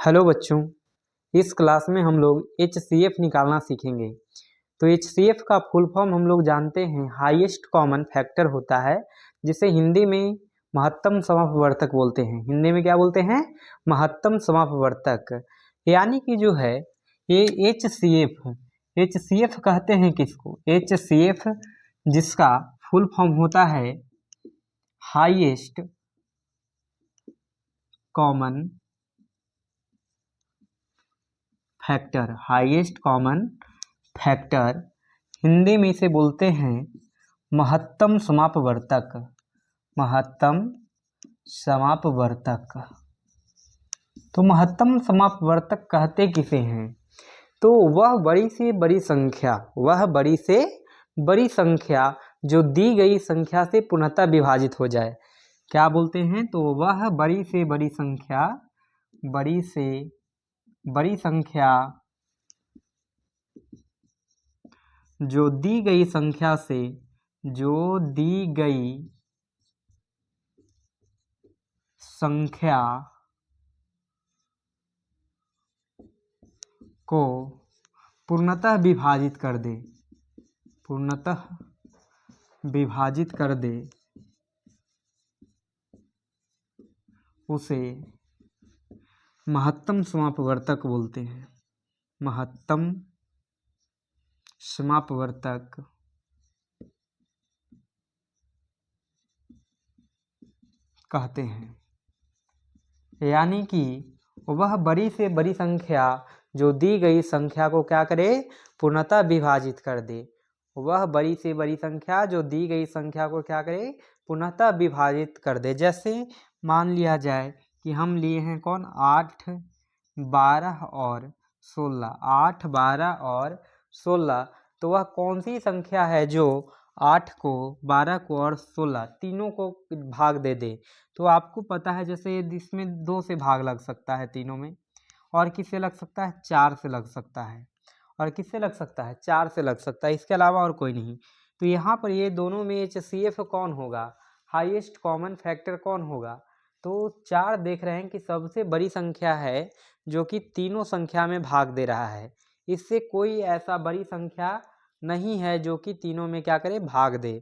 Hello बच्चों, इस class में हम लोग HCF निकालना सीखेंगे। तो HCF का फुल फॉर्म हम लोग जानते हैं, हाईएस्ट कॉमन फैक्टर होता है, जिसे हिंदी में महत्तम समापवर्तक बोलते हैं। हिंदी में क्या बोलते हैं? महत्तम समापवर्तक। यानी कि जो है ये HCF कहते हैं किसको? HCF जिसका फुल फॉर्म होता है highest common factor. Highest common factor Hindi में इसे बोलते हैं महत्तम समापवर्तक। महत्तम समापवर्तक। तो महत्तम समापवर्तक कहते किसे हैं? तो वह बड़ी से बड़ी संख्या, वह बड़ी से बड़ी संख्या जो दी गई संख्या से पूर्णतः विभाजित हो जाए। क्या बोलते हैं? तो वह बड़ी से बड़ी संख्या, बड़ी से बड़ी संख्या जो दी गई संख्या से, जो दी गई संख्या को पूर्णतः विभाजित कर दे, पूर्णतः विभाजित कर दे, उसे महत्तम समापवर्तक बोलते हैं। महत्तम समापवर्तक कहते हैं। यानी कि वह बड़ी से बड़ी संख्या जो दी गई संख्या को क्या करे? पूर्णतः विभाजित कर दे। वह बड़ी से बड़ी संख्या जो दी गई संख्या को क्या करे? पूर्णतः विभाजित कर दे। जैसे मान लिया जाए कि हम लिए हैं कौन? 8, 12 और 16। 8, 12 और 16। तो वह कौन सी संख्या है जो 8 को, 12 को और 16 तीनों को भाग दे दे? तो आपको पता है जैसे इसमें 2 से भाग लग सकता है तीनों में, और किससे लग सकता है? 4 से लग सकता है। और किससे लग सकता है? 4 से लग सकता है, इसके अलावा और कोई नहीं। तो यहाँ पर ये दोनों में HCF कौन होगा? हाईएस्ट कॉमन फैक्टर कौन होगा? तो 4 देख रहे हैं कि सबसे बड़ी संख्या है जो कि तीनों संख्या में भाग दे रहा है। इससे कोई ऐसा बड़ी संख्या नहीं है जो कि तीनों में क्या करे? भाग दे।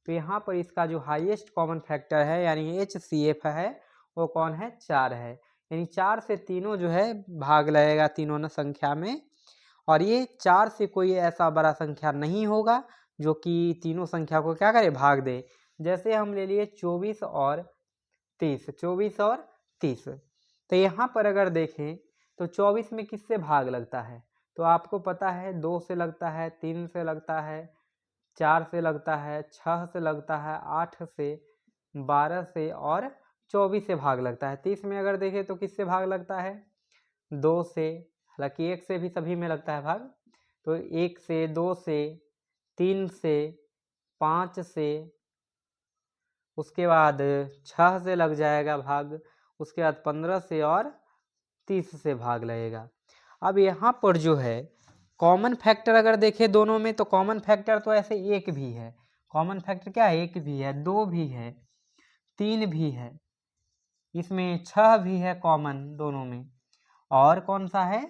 तो यहाँ पर इसका जो हाईएस्ट कॉमन फैक्टर है यानी HCF है, वो कौन है? 4 है। यानी 4 से तीनों जो है भाग लगेगा तीनों न संख्या में, और ये 4 से कोई ऐसा बड़ा संख्या नहीं होगा जो कि तीनों संख्या को क्या करे? भाग दे। जैसे हम ले लिए 24 और 30। 24 और 30। तो यहाँ पर अगर देखें तो 24 में किससे भाग लगता है? तो आपको पता है 2 से लगता है, 3 से लगता है, 4 से लगता है, 6 से लगता है, 8 से, 12 से और 24 से भाग लगता है। 30 में अगर देखें तो किससे भाग लगता है? 2 से, हालांकि 1 से भी सभी में लगता है भाग। तो 1 से, 2 से, 3 से, 5 से, उसके बाद 6 से लग जाएगा भाग, उसके बाद 15 से और 30 से भाग लगेगा। अब यहाँ पर जो है कॉमन फैक्टर अगर देखें दोनों में, तो कॉमन फैक्टर तो ऐसे एक भी है। कॉमन फैक्टर क्या है? एक भी है, 2 भी है, 3 भी है, इसमें 6 भी है कॉमन दोनों में। और कौन सा है?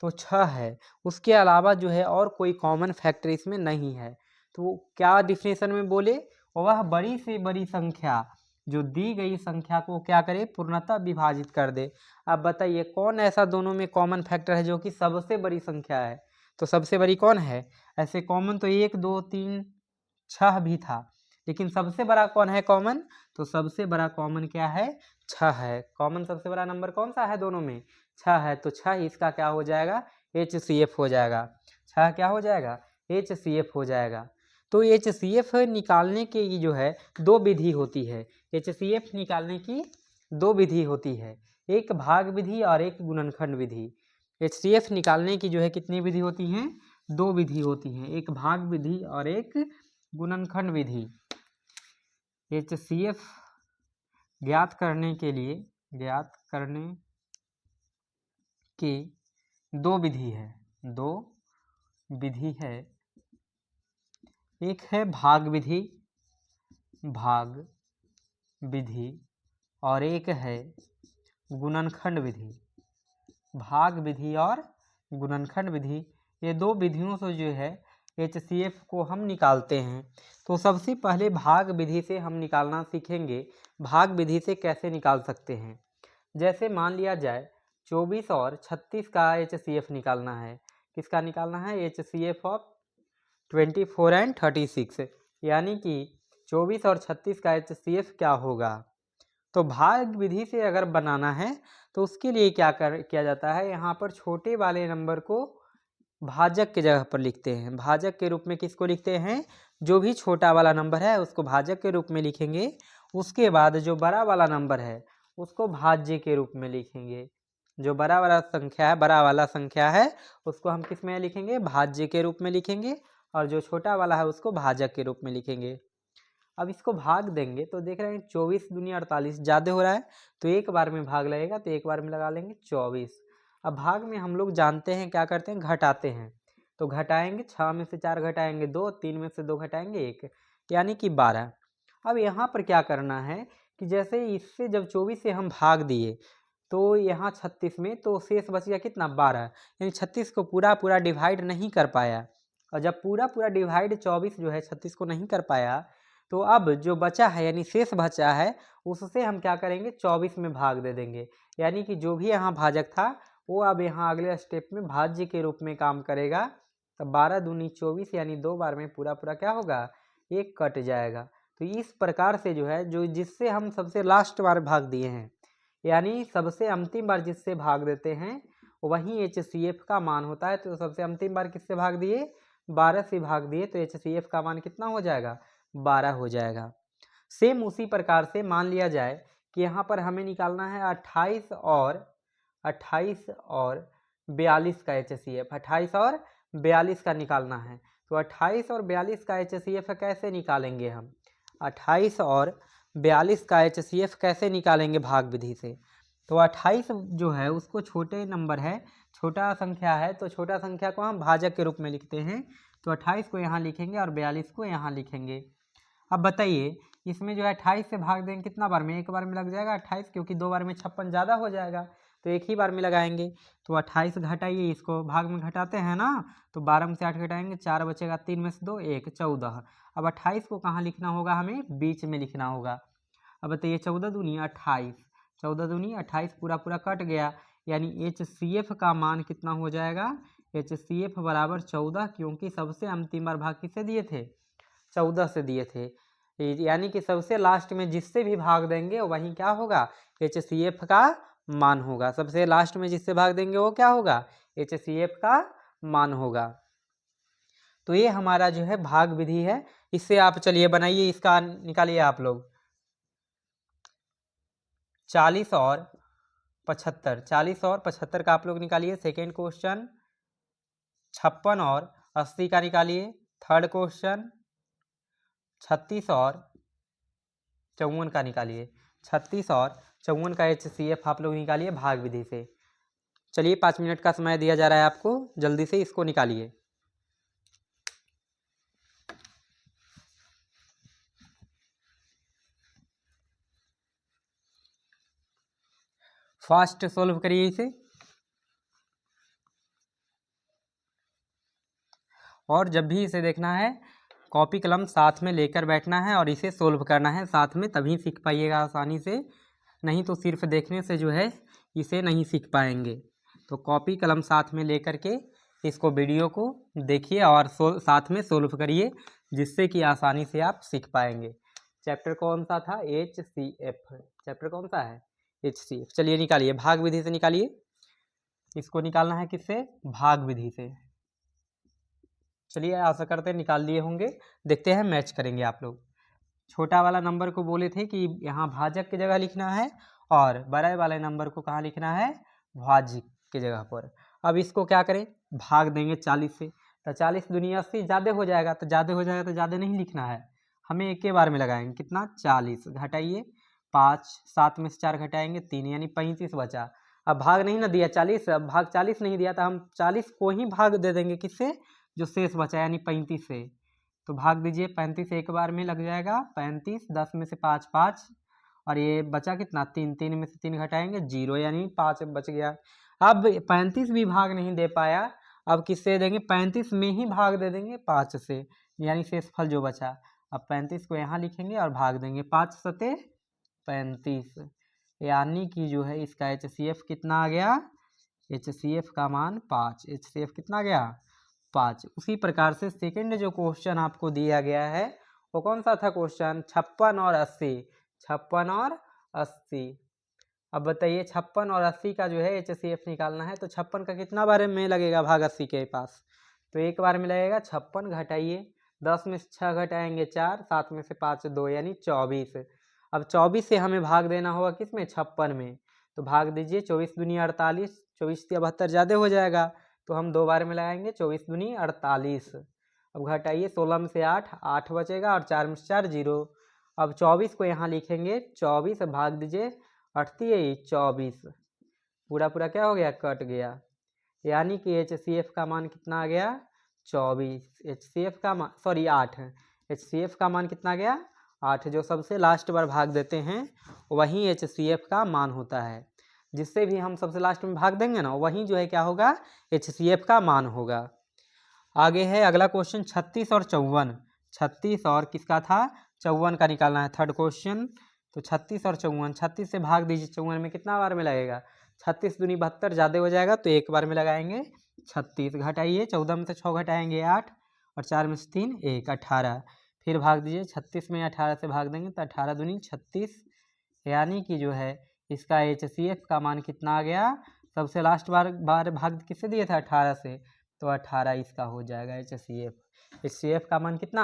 तो 6 है। उसके अलावा जो है और कोई कॉमन फैक्टर इसमें नहीं है। तो क्या डिफिनेशन में बोले? वह बड़ी से बड़ी संख्या जो दी गई संख्या को क्या करे? पूर्णतः विभाजित कर दे। अब बताइए कौन ऐसा दोनों में कॉमन फैक्टर है जो कि सबसे बड़ी संख्या है? तो सबसे बड़ी कौन है? ऐसे कॉमन तो 1, 2, 3, 6 भी था, लेकिन सबसे बड़ा कौन है कॉमन? तो सबसे बड़ा कॉमन क्या है? 6 है। कॉमन सबसे बड़ा नंबर कौन सा है दोनों में? 6 है। तो 6 इसका क्या हो जाएगा? HCF हो जाएगा। 6 क्या हो जाएगा? HCF हो जाएगा। तो HCF निकालने की जो है 2 विधि होती है। HCF निकालने की 2 विधि होती है, एक भाग विधि और एक गुणनखंड विधि। HCF निकालने की जो है कितनी विधि होती हैं? 2 विधि होती हैं, एक भाग विधि और एक गुणनखंड विधि। HCF ज्ञात करने के लिए, ज्ञात करने की 2 विधि है, 2 विधि है। एक है भाग विधि, भाग विधि, और एक है गुणनखंड विधि, भाग विधि और गुणनखंड विधि, ये दो विधियों से जो है HCF को हम निकालते हैं। तो सबसे पहले भाग विधि से हम निकालना सीखेंगे। भाग विधि से कैसे निकाल सकते हैं, जैसे मान लिया जाए 24 और 36 का HCF निकालना है। किसका निकालना है? HCF ऑफ 24 एंड 36, यानी कि 24 और 36 का HCF क्या होगा। तो भाग विधि से अगर बनाना है तो उसके लिए किया जाता है, यहाँ पर छोटे वाले नंबर को भाजक के जगह पर लिखते हैं। भाजक के रूप में किसको लिखते हैं? जो भी छोटा वाला नंबर है उसको भाजक के रूप में लिखेंगे। उसके बाद जो बड़ा वाला नंबर है उसको भाज्य के रूप में लिखेंगे। जो बड़ा वाला संख्या है उसको हम किस में लिखेंगे? भाज्य के रूप में लिखेंगे। और जो छोटा वाला है उसको भाजक के रूप में लिखेंगे। अब इसको भाग देंगे तो देख रहे हैं 24 दूनी 48 ज़्यादा हो रहा है, तो एक बार में भाग लगेगा, तो एक बार में लगा लेंगे 24। अब भाग में हम लोग जानते हैं क्या करते हैं? घटाते हैं। तो घटाएंगे, 6 में से 4 घटाएंगे 2, 3 में से 2 घटाएंगे 1, यानी कि 12। अब यहाँ पर क्या करना है कि जैसे इससे जब 24 से हम भाग दिए तो यहाँ 36 में तो शेष बच गया कितना? 12, यानी 36 को पूरा डिवाइड नहीं कर पाया। और जब पूरा डिवाइड 24 जो है 36 को नहीं कर पाया, तो अब जो बचा है यानी शेष बचा है उससे हम क्या करेंगे? 24 में भाग दे देंगे, यानी कि जो भी यहाँ भाजक था वो अब यहाँ अगले स्टेप में भाज्य के रूप में काम करेगा। तो 12 दूनी 24, यानी 2 बार में पूरा क्या होगा? 1 कट जाएगा। तो इस प्रकार से जो है जो जिससे हम सबसे लास्ट बार भाग दिए हैं, यानी सबसे अंतिम बार जिससे भाग देते हैं वही HCF का मान होता है। तो सबसे अंतिम बार किससे भाग दिए? 12 से भाग दिए, तो HCF का मान कितना हो जाएगा? 12 हो जाएगा। सेम उसी प्रकार से मान लिया जाए कि यहाँ पर हमें निकालना है 28 और 42 का HCF। 28 और 42 का निकालना है। तो 28 और 42 का HCF कैसे निकालेंगे हम? 28 और 42 का HCF कैसे निकालेंगे भाग विधि से? तो 28 जो है उसको छोटे नंबर है, छोटा संख्या है, तो छोटा संख्या को हम भाजक के रूप में लिखते हैं। तो 28 को यहाँ लिखेंगे और 42 को यहाँ लिखेंगे। अब बताइए इसमें जो है 28 से भाग देंगे कितना बार में? एक बार में लग जाएगा 28, क्योंकि 2 बार में 56 ज़्यादा हो जाएगा, तो एक ही बार में लगाएंगे। तो 28 घटाइए, इसको भाग में घटाते हैं ना, तो 12 में से 8 घटाएंगे, 4 बचेगा, 3 में से 2 1, 14। अब 28 को कहाँ लिखना होगा? हमें बीच में लिखना होगा। अब बताइए 14 दूनी 28, 14 दूनी 28 पूरा कट गया, यानी HCF का मान कितना हो जाएगा? HCF बराबर 14, क्योंकि सबसे अंतिम बार भाग किससे दिए थे? 14 से दिए थे, यानी कि सबसे लास्ट में जिससे भी भाग देंगे वही क्या होगा? HCF का मान होगा। सबसे लास्ट में जिससे भाग देंगे वो क्या होगा? HCF का मान होगा। तो ये हमारा जो है भाग विधि है। इससे आप चलिए बनाइए, इसका निकालिए आप लोग। 40 और 75, 40 और 75 का आप लोग निकालिए। सेकेंड क्वेश्चन 56 और 80 का निकालिए। थर्ड क्वेश्चन 36 और 54 का निकालिए। 36 और 54 का HCF आप लोग निकालिए भाग विधि से। चलिए 5 मिनट का समय दिया जा रहा है आपको, जल्दी से इसको निकालिए। फास्ट सोल्व करिए इसे। और जब भी इसे देखना है कॉपी कलम साथ में लेकर बैठना है और इसे सोल्व करना है साथ में, तभी सीख पाइएगा आसानी से। नहीं तो सिर्फ देखने से जो है इसे नहीं सीख पाएंगे। तो कॉपी कलम साथ में लेकर के इसको वीडियो को देखिए और साथ में सोल्व करिए, जिससे कि आसानी से आप सीख पाएंगे। चैप्टर कौन सा था? HCF। चैप्टर कौन सा है? HCF। चलिए निकालिए, भाग विधि से निकालिए। इसको निकालना है किससे? भाग विधि से। चलिए आशा करते हैं निकाल लिए होंगे। देखते हैं, मैच करेंगे आप लोग। छोटा वाला नंबर को बोले थे कि यहाँ भाजक की जगह लिखना है और बड़े वाले नंबर को कहाँ लिखना है? भाज्य की जगह पर। अब इसको क्या करें? भाग देंगे 40 से। तो 40 दूनी 80 ज़्यादा हो जाएगा, तो ज़्यादा नहीं लिखना है, हमें एक के बार में लगाएंगे। कितना? 40। घटाइए, 5, 7 में से 4 घटाएंगे 3, यानी 35 बचा। अब भाग नहीं ना दिया 40, अब भाग 40 नहीं दिया, तो हम 40 को ही भाग दे देंगे किससे? जो शेष बचा यानी 35 से। तो भाग दीजिए, 35 एक बार में लग जाएगा 35, 10 में से 5 5, और ये बचा कितना? 3, 3 में से 3 घटाएंगे 0, यानी 5 बच गया। अब 35 भी भाग नहीं दे पाया, अब किससे देंगे, 35 में ही भाग दे देंगे 5 से, यानी शेषफल जो बचा। अब 35 को यहाँ लिखेंगे और भाग देंगे, 5 सते 35, यानी कि जो है इसका HCF कितना आ गया, HCF का मान 5, HCF कितना आ गया 5। उसी प्रकार से सेकंड जो क्वेश्चन आपको दिया गया है वो कौन सा था क्वेश्चन, 56 और 80, 56 और 80। अब बताइए 56 और 80 का जो है HCF निकालना है, तो 56 का कितना बार में लगेगा भाग 80 के पास, तो एक बार में लगेगा। 56 घटाइए, 10 में से 6 घटाएंगे 4, 7 में से 5 2, यानी 24। अब 24 से हमें भाग देना होगा किस में, 56 में, तो भाग दीजिए, 24 दूनी 48, 24 से 72 ज़्यादा हो जाएगा, तो हम 2 बार में लगाएंगे, 24 दूनी 48। अब घटाइए, 16 में से 8, 8 बचेगा और 4 में से 4 0। अब 24 को यहाँ लिखेंगे, 24 भाग दीजिए 38, 24, पूरा पूरा क्या हो गया, कट गया, यानी कि HCF का मान कितना आ गया 24। HCF का मान, सॉरी 8, HCF का मान कितना गया 8, जो सबसे लास्ट बार भाग देते हैं वही HCF का मान होता है, जिससे भी हम सबसे लास्ट में भाग देंगे ना वही जो है क्या होगा, HCF का मान होगा। आगे है अगला क्वेश्चन 36 और 54, 36 और किसका था 54 का निकालना है थर्ड क्वेश्चन। तो 36 और 54, 36 से भाग दीजिए 54 में, कितना बार में लगेगा, 36 दूनी 72 ज़्यादा हो जाएगा, तो एक बार में लगाएंगे 36। घटाइए, 14 में से 6 घटाएंगे 8 और 4 में से 3 1, 18। फिर भाग दीजिए, 36 में 18 से भाग देंगे तो 18 दूनी 36, यानी कि जो है इसका HCF का मान कितना आ गया, सबसे लास्ट बार भाग किससे दिए थे 18 से, तो 18 इसका हो जाएगा HCF का मान कितना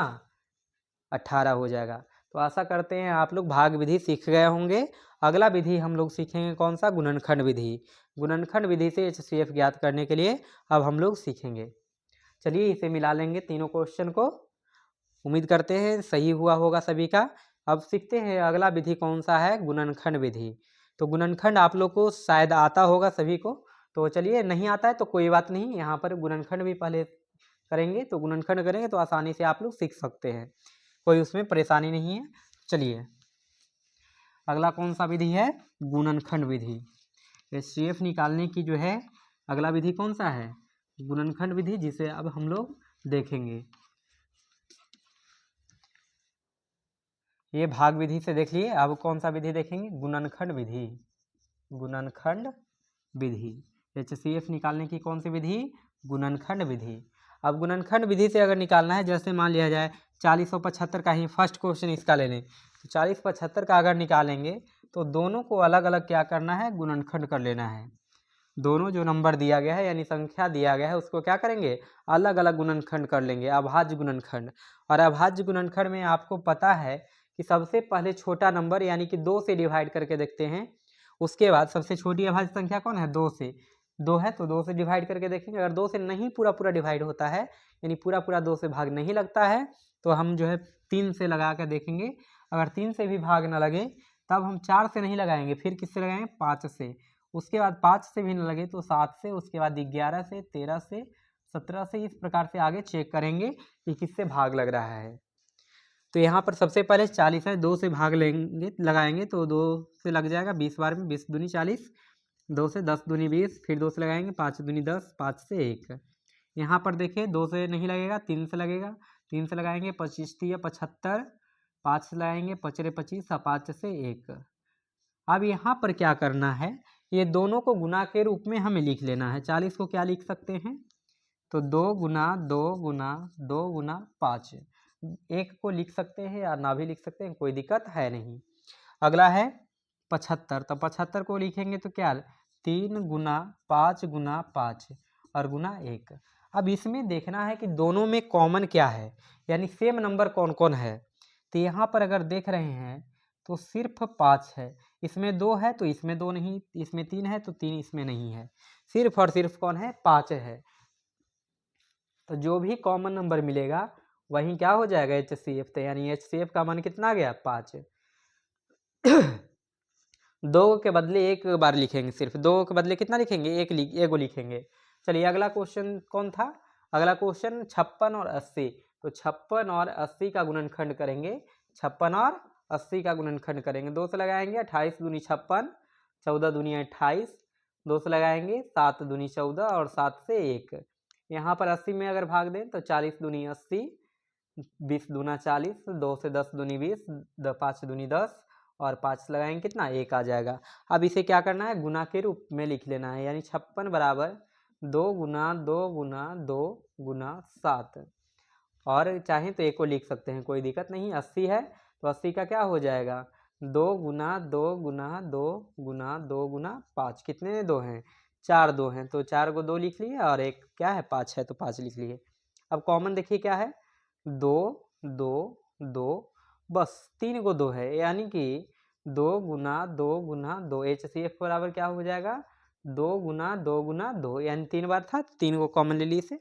18 हो जाएगा। तो आशा करते हैं आप लोग भाग विधि सीख गए होंगे। अगला विधि हम लोग सीखेंगे कौन सा, गुणनखंड विधि। गुणनखंड विधि से HCF ज्ञात करने के लिए अब हम लोग सीखेंगे। चलिए इसे मिला लेंगे तीनों क्वेश्चन को, उम्मीद करते हैं सही हुआ होगा सभी का। अब सीखते हैं अगला विधि कौन सा है, गुणनखंड विधि। तो गुणनखंड आप लोग को शायद आता होगा सभी को, तो चलिए नहीं आता है तो कोई बात नहीं, यहाँ पर गुणनखंड भी पहले करेंगे, तो गुणनखंड करेंगे तो आसानी से आप लोग सीख सकते हैं, कोई उसमें परेशानी नहीं है। चलिए अगला कौन सा विधि है, गुणनखंड विधि। HCF निकालने की जो है अगला विधि कौन सा है, गुणनखंड विधि, जिसे अब हम लोग देखेंगे। ये भाग विधि से देख लिए, अब कौन सा विधि देखेंगे, गुणनखंड विधि। गुणनखंड विधि, HCF निकालने की कौन सी विधि, गुणनखंड विधि। अब गुणनखंड विधि से अगर निकालना है, जैसे मान लिया जाए 40 और 75 का ही फर्स्ट क्वेश्चन इसका ले लें, तो 40 75 का अगर निकालेंगे तो दोनों को अलग अलग क्या करना है, गुणनखंड कर लेना है। दोनों जो नंबर दिया गया है यानी संख्या दिया गया है उसको क्या करेंगे, अलग अलग गुणनखंड कर लेंगे, अभाज्य गुणनखंड। और अभाज्य गुणनखंड में आपको पता है कि सबसे पहले छोटा नंबर यानी कि 2 से डिवाइड करके देखते हैं, उसके बाद सबसे छोटी अभाज्य संख्या कौन है, 2 से, 2 है तो 2 से डिवाइड करके देखेंगे। अगर 2 से नहीं पूरा पूरा डिवाइड होता है, यानी पूरा पूरा 2 से भाग नहीं लगता है, तो हम जो है 3 से लगा कर देखेंगे। अगर 3 से भी भाग ना लगे तब हम 4 से नहीं लगाएंगे, फिर किससे लगाएंगे, 5 से। उसके बाद 5 से भी न लगे तो 7 से, उसके बाद 11 से, 13 से, 17 से, इस प्रकार से आगे चेक करेंगे कि किससे भाग लग रहा है। तो यहाँ पर सबसे पहले 40 है, 2 से भाग लेंगे लगाएंगे तो 2 से लग जाएगा 20 बार में, 20 दूनी 40, 2 से 10 दूनी 20, फिर 2 से लगाएंगे 5 दूनी 10, 5 से 1। यहाँ पर देखिए 2 से नहीं लगेगा, 3 से लगेगा, 3 से लगाएंगे 25 या 75, 5 से लगाएंगे 5 25 और 5 से 1। अब यहाँ पर क्या करना है, ये दोनों को गुना के रूप में हमें लिख लेना है। 40 को क्या लिख सकते हैं, तो 2 गुना 2 गुना 2 गुना 5, एक को लिख सकते हैं या ना भी लिख सकते हैं, कोई दिक्कत है नहीं। अगला है 75, तो 75 को लिखेंगे तो क्या, 3 गुना 5 गुना 5 और गुना 1। अब इसमें देखना है कि दोनों में कॉमन क्या है, यानी सेम नंबर कौन कौन है। तो यहाँ पर अगर देख रहे हैं तो सिर्फ 5 है, इसमें 2 है तो इसमें 2 नहीं, इसमें 3 है तो 3 इसमें नहीं है, सिर्फ और सिर्फ कौन है, 5 है। तो जो भी कॉमन नंबर मिलेगा वही क्या हो जाएगा, HCF। तो यानी HCF का मान कितना आ गया, 5। 2 के बदले एक बार लिखेंगे, सिर्फ 2 के बदले कितना लिखेंगे, एक लिखेंगे। चलिए अगला क्वेश्चन कौन था, अगला क्वेश्चन 56 और 80। तो 56 और 80 का गुणनखंड करेंगे, 56 और 80 का गुणनखंड करेंगे, 2 से लगाएंगे 28 दूनी 56, 14 दूनी 28, 2 से लगाएंगे 7 दूनी 14 और 7 से 1। यहाँ पर 80 में अगर भाग दें तो 40 दूनी 80, 20 दूना 40, 2 से 10 दूनी 20, 5 दूनी 10 और 5 से लगाएंगे कितना 1 आ जाएगा। अब इसे क्या करना है, गुना के रूप में लिख लेना है, यानी 56 बराबर 2 गुना 2 गुना 2 गुना 7। और चाहें तो 1 को लिख सकते हैं, कोई दिक्कत नहीं। 80 है तो 80 का क्या हो जाएगा 2 गुना 2 गुना 2 गुना 2 गुना 5। कितने 2 हैं, 4 2 हैं, तो 4 को 2 लिख लिए और एक क्या है 5 है तो 5 लिख लिए। अब कॉमन देखिए क्या है 2 2 2, बस 3 को 2 है, यानी कि 2 गुना 2 गुना 2 HCF बराबर क्या हो जाएगा 2 गुना 2 गुना 2, यानी 3 बार था, 3 को कॉमन ले ली इसे।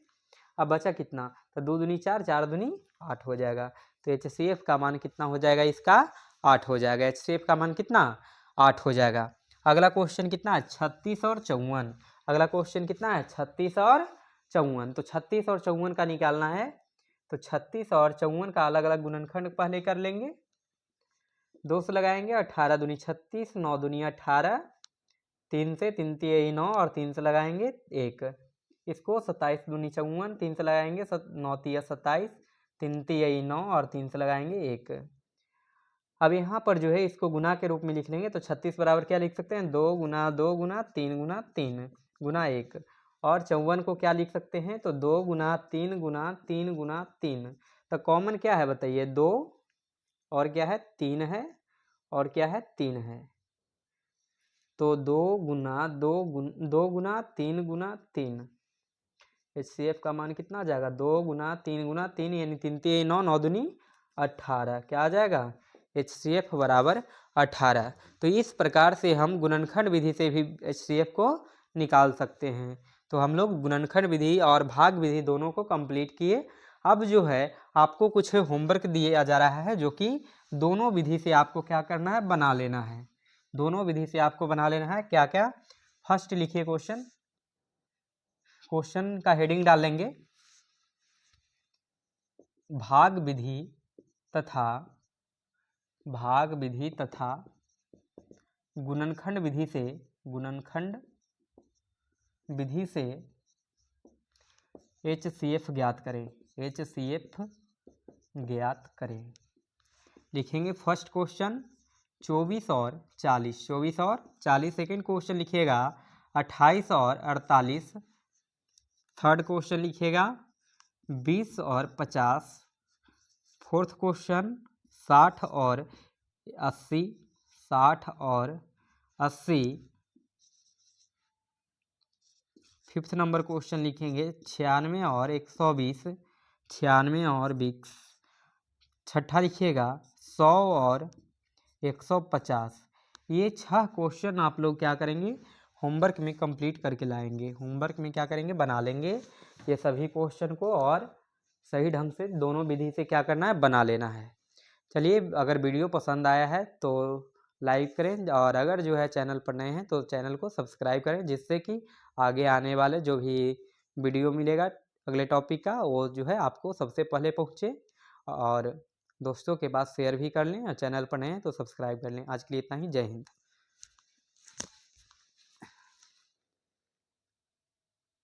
अब बचा कितना, तो 2 दूनी 4, 4 दूनी 8 हो जाएगा। तो HCF का मान कितना हो जाएगा, इसका 8 हो जाएगा। HCF का मान कितना 8 हो जाएगा। अगला क्वेश्चन कितना है 36 और 54। अगला क्वेश्चन कितना है 36 और 54। तो 36 और 54 का निकालना है, तो 36 और 54 का अलग अलग गुणनखंड पहले कर लेंगे। 2 से लगाएंगे 18 दूनी 36, 9 दूनी 18, 3 से 3 तिया 9 और 3 से लगाएंगे 1। इसको 27 दूनी 54, 3 से लगाएंगे 9 तिया 27, 3 तिया 9 और 3 से लगाएंगे 1। अब यहाँ पर जो है इसको गुना के रूप में लिख लेंगे, तो 36 बराबर क्या लिख सकते हैं 2 गुना 2 गुना 3 गुना 3 गुना 1। और 54 को क्या लिख सकते हैं, तो 2 गुना 3 गुना 3 गुना 3। तो कॉमन क्या है बताइए 2 और क्या है 3 है और क्या है 3 है। तो 2 गुना 2 गुना 3 गुना 3, HCF का मान कितना आ जाएगा 2 गुना 3 गुना 3, यानी 3 3 9, 9 दूनी 18। क्या आ जाएगा HCF बराबर 18। तो इस प्रकार से हम गुणनखंड विधि से भी HCF को निकाल सकते हैं। तो हम लोग गुणनखंड विधि और भाग विधि दोनों को कंप्लीट किए। अब जो है आपको कुछ होमवर्क दिया जा रहा है, जो कि दोनों विधि से आपको क्या करना है बना लेना है। दोनों विधि से आपको बना लेना है। क्या क्या, फर्स्ट लिखिए क्वेश्चन। क्वेश्चन का हेडिंग डालेंगे भाग विधि तथा गुणनखंड विधि से HCF ज्ञात करें। HCF ज्ञात करें। लिखेंगे फर्स्ट क्वेश्चन 24 और 40, 24 और 40। सेकेंड क्वेश्चन लिखिएगा 28 और 48। थर्ड क्वेश्चन लिखिएगा 20 और 50। फोर्थ क्वेश्चन 60 और 80, 60 और 80। फिफ्थ नंबर क्वेश्चन लिखेंगे 96 और 120, 96 और 20। छठा लिखिएगा 100 और 150। ये 6 क्वेश्चन आप लोग क्या करेंगे होमवर्क में कंप्लीट करके लाएंगे। होमवर्क में क्या करेंगे बना लेंगे ये सभी क्वेश्चन को, और सही ढंग से दोनों विधि से क्या करना है बना लेना है। चलिए, अगर वीडियो पसंद आया है तो लाइक करें, और अगर जो है चैनल पर नए हैं तो चैनल को सब्सक्राइब करें, जिससे कि आगे आने वाले जो भी वीडियो मिलेगा अगले टॉपिक का, वो जो है आपको सबसे पहले पहुँचे। और दोस्तों के पास शेयर भी कर लें, और चैनल पर नए हैं तो सब्सक्राइब कर लें। आज के लिए इतना ही। जय हिंद।